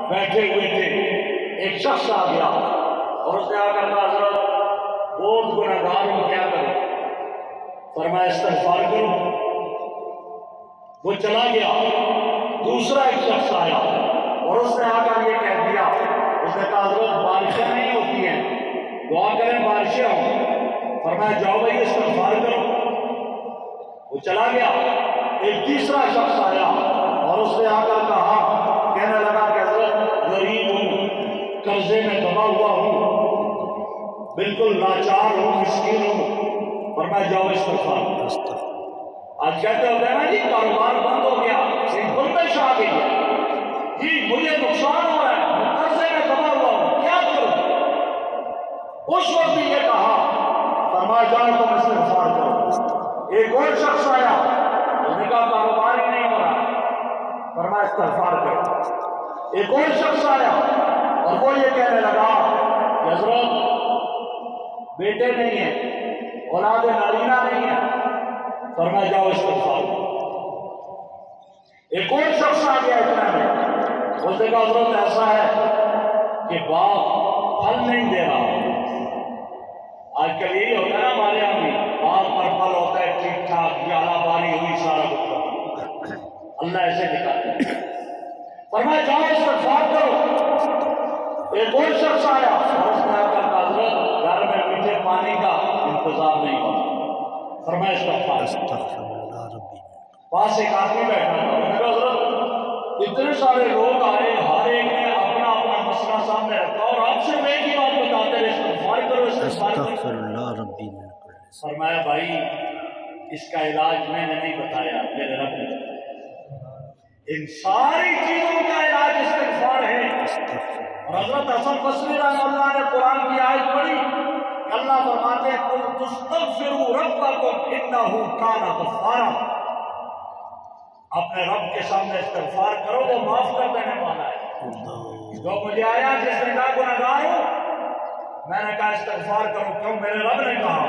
بیٹھے ہوئے تھے، ایک شخص آ گیا اور اس نے آ کر کہا حضرت بہت گناہگار ہوں، کیا کروں؟ فرمایا استغفار کرو۔ وہ چلا گیا، دوسرا ایک شخص آیا اور اس نے آ کر یہ کہہ دیا، اس نے کہا حضرت بارشیں نہیں ہوتی ہیں، دعا کریں بارشیں ہوں۔ فرمایا جاؤ بھائی استغفار کرو۔ وہ چلا گیا، ایک تیسرا شخص آیا اور اس نے آ کر کہا، کہنے لگا کہ حضرت غریب ہوں، قرضے میں دبا ہوا ہوں، بالکل لاچار ہوں، مسکین ہوں۔ فرمایا جاؤ استغفار کرو۔ آج کہتے ہوتے ہیں نا جی کاروبار بند ہو گیا، ایک بندش آ گئی ہے، جی مجھے نقصان ہو رہا ہے، میں قرضے میں دبا ہوا ہوں، کیا کروں؟ اس وقت بھی یہ کہا، فرمایا جاؤ تم استغفار کرو۔ ایک اور شخص آیا، اس نے کہا کاروبار ہی نہیں ہو رہا، فرمایا استغفار کرو۔ ایک اور شخص آیا اور وہ یہ کہنے لگا کہ حضرت بیٹے نہیں ہیں، اولاد نارینہ نہیں ہے، فرمایا جاؤ استغفار کرو۔ ایک اور شخص آ گیا اتنا میں، اس نے کہا حضرت ایسا ہے کہ باغ پھل نہیں دے رہا۔ آج کل یہی ہوتا ہے نا ہمارے یہاں بھی، باغ پر پھل ہوتا ہے ٹھیک ٹھاک، جالا باری ہوئی سارا کچھ، اللہ ایسے نکالے۔ فرمایا جاؤ استغفار کرو۔ ایک اور شخص آیا اور اس نے آ کر کہا حضرت گھر میں میٹھے پانی کا انتظام نہیں ہوتا، فرمایا استغفار۔ پاس ایک آدمی بیٹھا تھا، انہوں نے کہا حضرت اتنے سارے لوگ آئے، ہر ایک نے اپنا اپنا مسئلہ سامنے رکھا اور آپ سے میں کی بات بتاتے رہے استغفار کرو استغفار کرو۔ فرمایا بھائی اس کا علاج میں نے نہیں بتایا، میرے رب نے بتایا۔ ان ساری چیزوں کا علاج استغفار ہے۔ اور حضرت حسن بصری رحمہ اللہ نے قرآن کی آیت پڑھی، اللہ فرماتے ہیں قل تستغفروا ربکم انہ کان غفارا، اپنے رب کے سامنے استغفار کرو، وہ معاف کر دینے والا ہے۔ جو مجھے آیا جس نے کہا گناہگار ہوں، میں نے کہا استغفار کرو، کیوں؟ میرے رب نے کہا